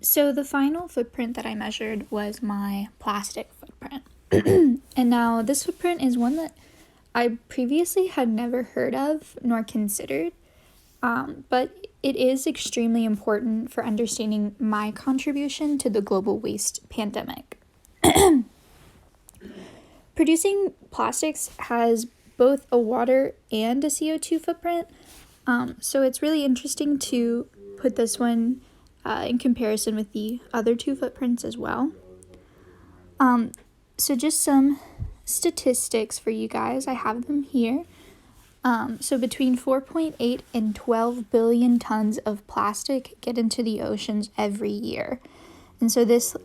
So the final footprint that I measured was my plastic footprint. And now this footprint is one that I previously had never heard of nor considered, but it is extremely important for understanding my contribution to the global waste pandemic. Producing plastics has both a water and a CO2 footprint, so it's really interesting to put this one in comparison with the other two footprints as well. So just some statistics for you guys. I have them here. So between 4.8 and 12 billion tons of plastic get into the oceans every year. And so this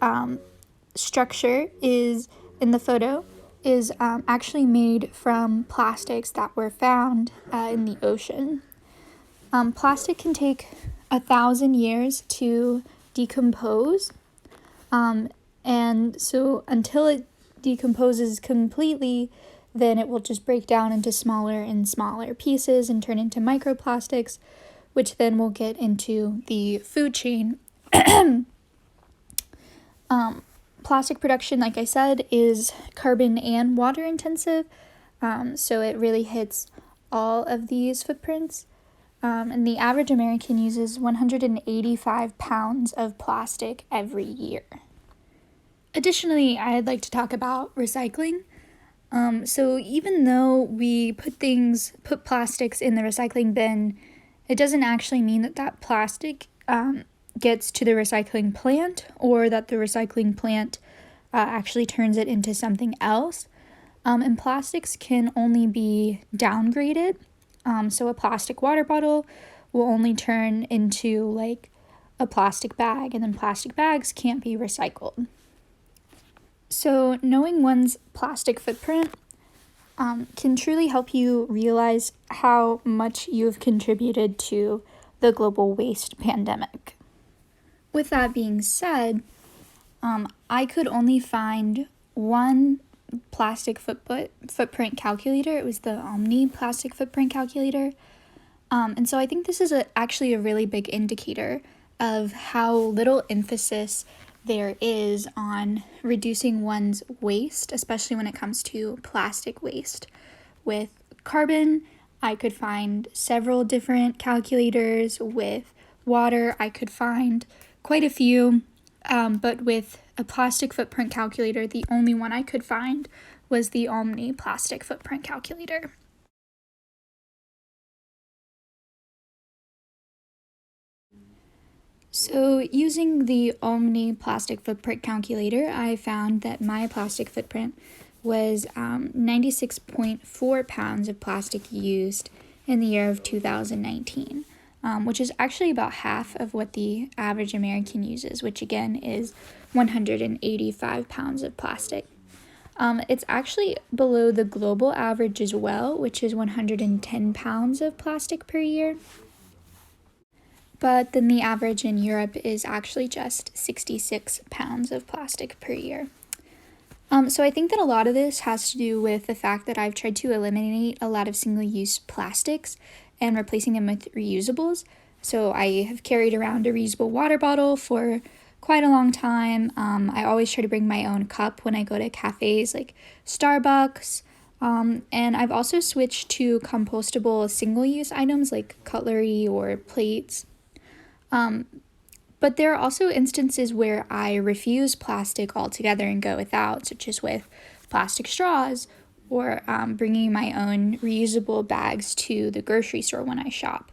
structure is, in the photo, is actually made from plastics that were found in the ocean. Plastic can take 1,000 years to decompose. And so until it decomposes completely, then it will just break down into smaller and smaller pieces and turn into microplastics, which then will get into the food chain. Plastic production, like I said, is carbon and water intensive, so it really hits all of these footprints. And the average American uses 185 pounds of plastic every year. Additionally, I'd like to talk about recycling. So even though we put plastics in the recycling bin, it doesn't actually mean that plastic gets to the recycling plant, or that the recycling plant actually turns it into something else. And plastics can only be downgraded. So a plastic water bottle will only turn into like a plastic bag, and then plastic bags can't be recycled. So knowing one's plastic footprint can truly help you realize how much you've contributed to the global waste pandemic. With that being said, I could only find one plastic footprint calculator. It was the Omni plastic footprint calculator. And so I think this is actually a really big indicator of how little emphasis there is on reducing one's waste, especially when it comes to plastic waste. With carbon, I could find several different calculators. With water, I could find quite a few. But with a plastic footprint calculator, the only one I could find was the Omni plastic footprint calculator. So using the Omni plastic footprint calculator, I found that my plastic footprint was 96.4 pounds of plastic used in the year of 2019, which is actually about half of what the average American uses, which again is 185 pounds of plastic. It's actually below the global average as well, which is 110 pounds of plastic per year. But then the average in Europe is actually just 66 pounds of plastic per year. So I think that a lot of this has to do with the fact that I've tried to eliminate a lot of single-use plastics and replacing them with reusables. So I have carried around a reusable water bottle for quite a long time. I always try to bring my own cup when I go to cafes like Starbucks. And I've also switched to compostable single-use items like cutlery or plates. But there are also instances where I refuse plastic altogether and go without, such as with plastic straws or bringing my own reusable bags to the grocery store when I shop.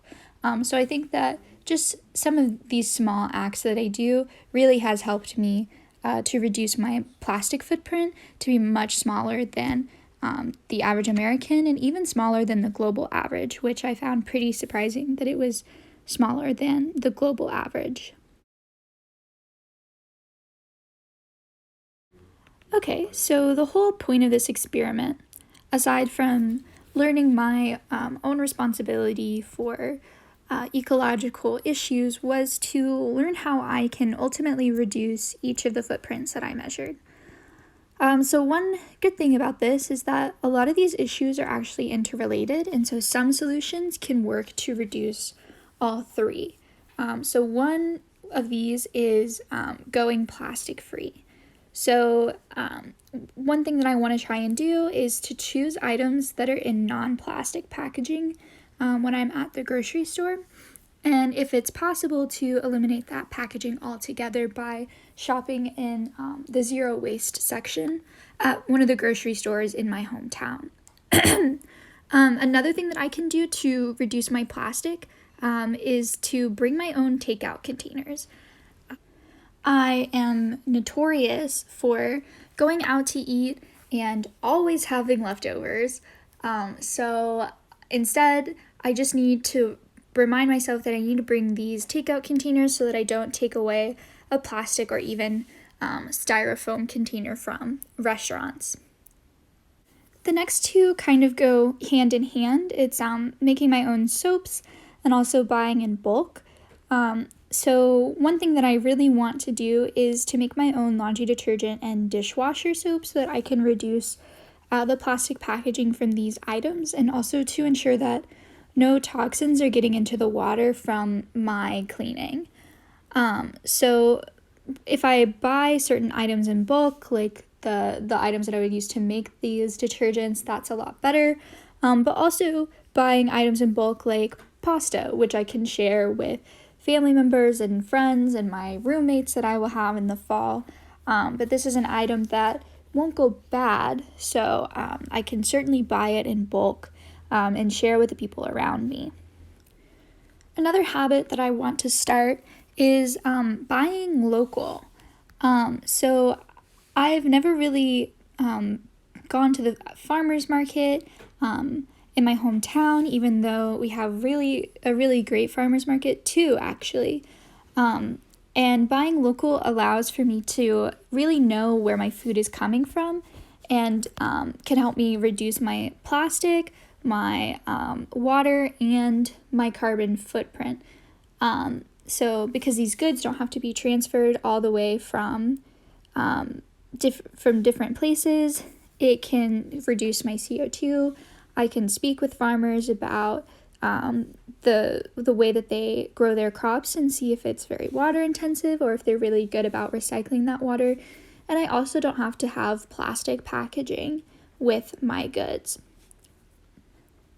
So I think that just some of these small acts that I do really has helped me to reduce my plastic footprint to be much smaller than the average American, and even smaller than the global average, which I found pretty surprising that it was smaller than the global average. Okay, so the whole point of this experiment, aside from learning my own responsibility for ecological issues, was to learn how I can ultimately reduce each of the footprints that I measured. So one good thing about this is that a lot of these issues are actually interrelated, and so some solutions can work to reduce all three. So one of these is going plastic free. So one thing that I want to try and do is to choose items that are in non-plastic packaging when I'm at the grocery store. And if it's possible, to eliminate that packaging altogether by shopping in the zero waste section at one of the grocery stores in my hometown. Another thing that I can do to reduce my plastic is to bring my own takeout containers. I am notorious for going out to eat and always having leftovers. So instead, I just need to remind myself that I need to bring these takeout containers so that I don't take away a plastic or even styrofoam container from restaurants. The next two kind of go hand in hand. It's making my own soaps and also buying in bulk. So one thing that I really want to do is to make my own laundry detergent and dishwasher soap so that I can reduce the plastic packaging from these items, and also to ensure that no toxins are getting into the water from my cleaning. So if I buy certain items in bulk, like the items that I would use to make these detergents, that's a lot better. But also buying items in bulk like pasta, which I can share with family members and friends and my roommates that I will have in the fall. But this is an item that won't go bad, so I can certainly buy it in bulk and share with the people around me. Another habit that I want to start is buying local. So I've never really gone to the farmer's market in my hometown, even though we have a really great farmer's market too, actually. And buying local allows for me to really know where my food is coming from, and can help me reduce my plastic, my water, and my carbon footprint. So because these goods don't have to be transferred all the way from different places, it can reduce my CO2. I can speak with farmers about the way that they grow their crops and see if it's very water intensive or if they're really good about recycling that water. And I also don't have to have plastic packaging with my goods.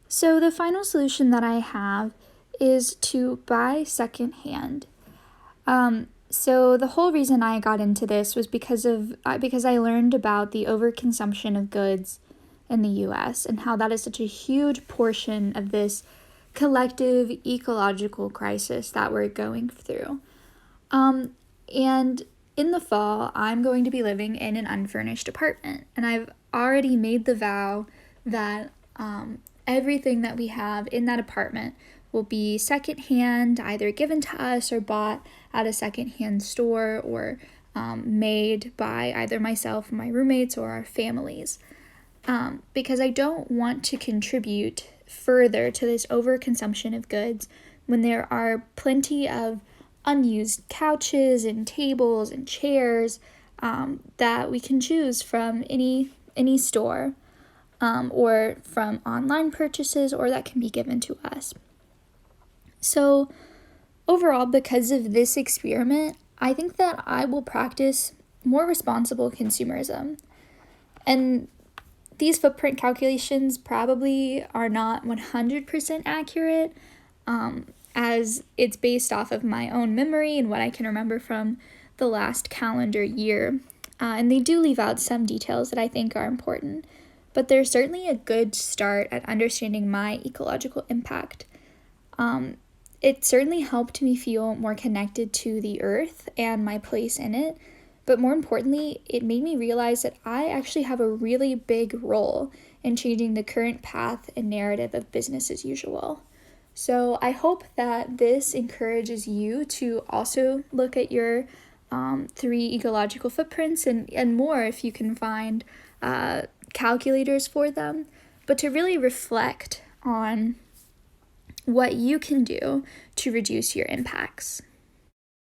So the final solution that I have is to buy secondhand. So the whole reason I got into this was because I learned about the overconsumption of goods in the US and how that is such a huge portion of this collective ecological crisis that we're going through. And in the fall, I'm going to be living in an unfurnished apartment, and I've already made the vow that everything that we have in that apartment will be secondhand, either given to us or bought at a secondhand store, or made by either myself, my roommates, or our families. Because I don't want to contribute further to this overconsumption of goods when there are plenty of unused couches and tables and chairs that we can choose from any store, or from online purchases, or that can be given to us. So overall, because of this experiment, I think that I will practice more responsible consumerism. And these footprint calculations probably are not 100% accurate, as it's based off of my own memory and what I can remember from the last calendar year. And they do leave out some details that I think are important, but they're certainly a good start at understanding my ecological impact. It certainly helped me feel more connected to the earth and my place in it, but more importantly, it made me realize that I actually have a really big role in changing the current path and narrative of business as usual. So I hope that this encourages you to also look at your 3 ecological footprints and more if you can find calculators for them, but to really reflect on what you can do to reduce your impacts.